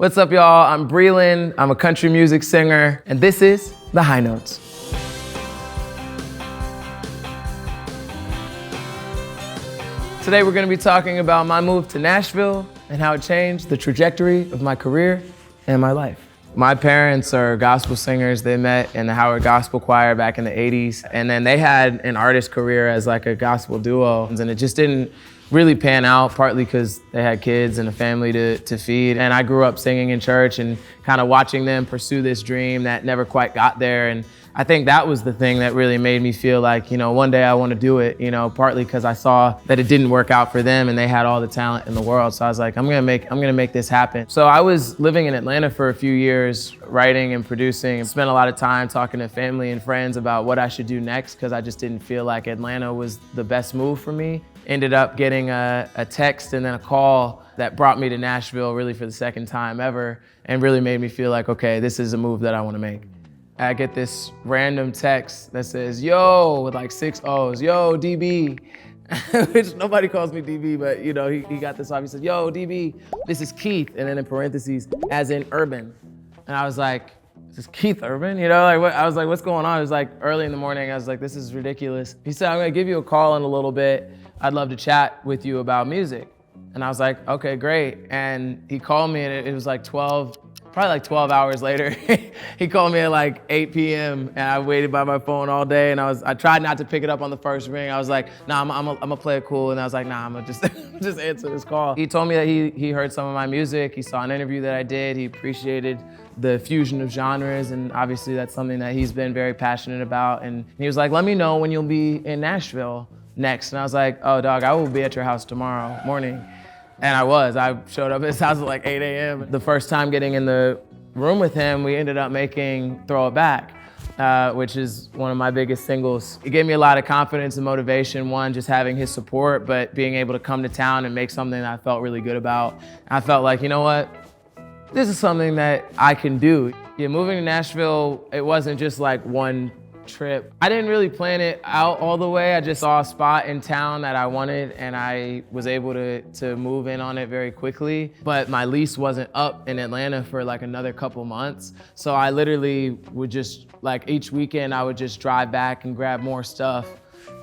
What's up, y'all? I'm BRELAND. I'm a country music singer, and this is The High Notes. Today we're gonna be talking about my move to Nashville and how it changed the trajectory of my career and my life. My parents are gospel singers. They met in the Howard Gospel Choir back in the 80s, and then they had an artist career as like a gospel duo, and it just didn't really pan out, partly because they had kids and a family to feed. And I grew up singing in church and kind of watching them pursue this dream that never quite got there. And I think that was the thing that really made me feel like, one day I want to do it, partly because I saw that it didn't work out for them and they had all the talent in the world. So I was like, I'm gonna make this happen. So I was living in Atlanta for a few years, writing and producing, and spent a lot of time talking to family and friends about what I should do next, because I just didn't feel like Atlanta was the best move for me. Ended up getting a text and then a call that brought me to Nashville really for the second time ever, and really made me feel like, okay, this is a move that I want to make. I get this random text that says, yo, with like 6 O's, yo, DB, which nobody calls me DB, but he got this off. He said, yo, DB, this is Keith, and then in parentheses, as in Urban. And I was like, is this Keith Urban? I was like, what's going on? It was like early in the morning. I was like, this is ridiculous. He said, I'm gonna give you a call in a little bit. I'd love to chat with you about music. And I was like, okay, great. And he called me, and it was like probably 12 hours later. He called me at like 8 p.m. and I waited by my phone all day, and I tried not to pick it up on the first ring. I was like, nah, I'm gonna play it cool. And I was like, nah, I'm gonna just answer this call. He told me that he heard some of my music. He saw an interview that I did. He appreciated the fusion of genres, and obviously that's something that he's been very passionate about. And he was like, let me know when you'll be in Nashville next. And I was like, oh, dog, I will be at your house tomorrow morning. And I showed up at his house at like 8 a.m. The first time getting in the room with him, we ended up making Throw It Back, which is one of my biggest singles. It gave me a lot of confidence and motivation, one, just having his support, but being able to come to town and make something that I felt really good about. I felt like, you know what? This is something that I can do. Yeah, moving to Nashville, it wasn't just like one trip. I didn't really plan it out all the way. I just saw a spot in town that I wanted, and I was able to move in on it very quickly. But my lease wasn't up in Atlanta for like another couple months. So I literally would just, like each weekend, I would just drive back and grab more stuff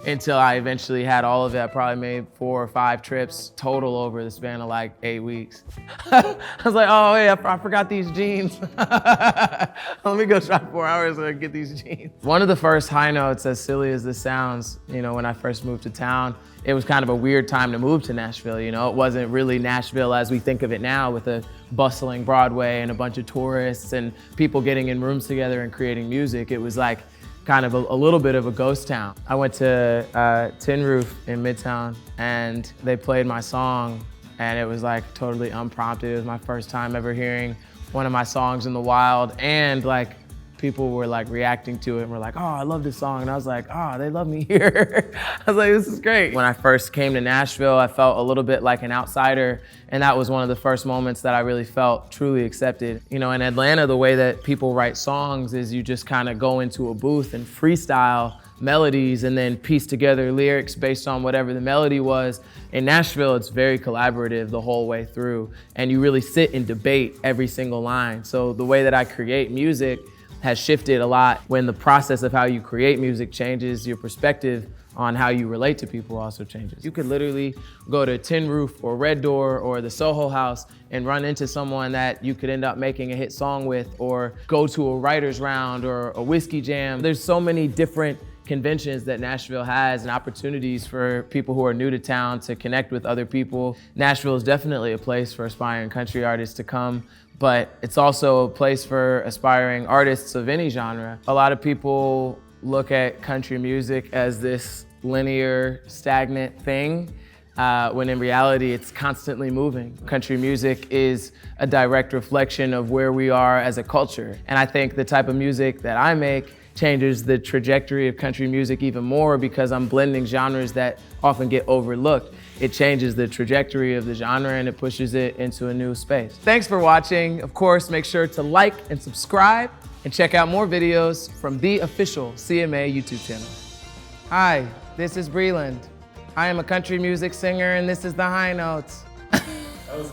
until I eventually had all of it. I probably made 4 or 5 trips total over the span of like 8 weeks. I was like, oh, hey, I forgot these jeans. Let me go drive 4 hours and get these jeans. One of the first high notes, as silly as this sounds, when I first moved to town, it was kind of a weird time to move to Nashville. It wasn't really Nashville as we think of it now, with a bustling Broadway and a bunch of tourists and people getting in rooms together and creating music. It was like kind of a little bit of a ghost town. I went to Tin Roof in Midtown, and they played my song, and it was like totally unprompted. It was my first time ever hearing one of my songs in the wild, and like people were like reacting to it and were like, oh, I love this song. And I was like, oh, they love me here. I was like, this is great. When I first came to Nashville, I felt a little bit like an outsider. And that was one of the first moments that I really felt truly accepted. In Atlanta, the way that people write songs is you just kind of go into a booth and freestyle melodies and then piece together lyrics based on whatever the melody was. In Nashville, it's very collaborative the whole way through. And you really sit and debate every single line. So the way that I create music has shifted a lot. When the process of how you create music changes, your perspective on how you relate to people also changes. You could literally go to Tin Roof or Red Door or the Soho House and run into someone that you could end up making a hit song with, or go to a writer's round or a whiskey jam. There's so many different conventions that Nashville has and opportunities for people who are new to town to connect with other people. Nashville is definitely a place for aspiring country artists to come, but it's also a place for aspiring artists of any genre. A lot of people look at country music as this linear, stagnant thing, when in reality it's constantly moving. Country music is a direct reflection of where we are as a culture. And I think the type of music that I make changes the trajectory of country music even more, because I'm blending genres that often get overlooked. It changes the trajectory of the genre and it pushes it into a new space. Thanks for watching. Of course, make sure to like and subscribe and check out more videos from the official CMA YouTube channel. Hi, this is BRELAND. I am a country music singer, and this is The High Notes. That was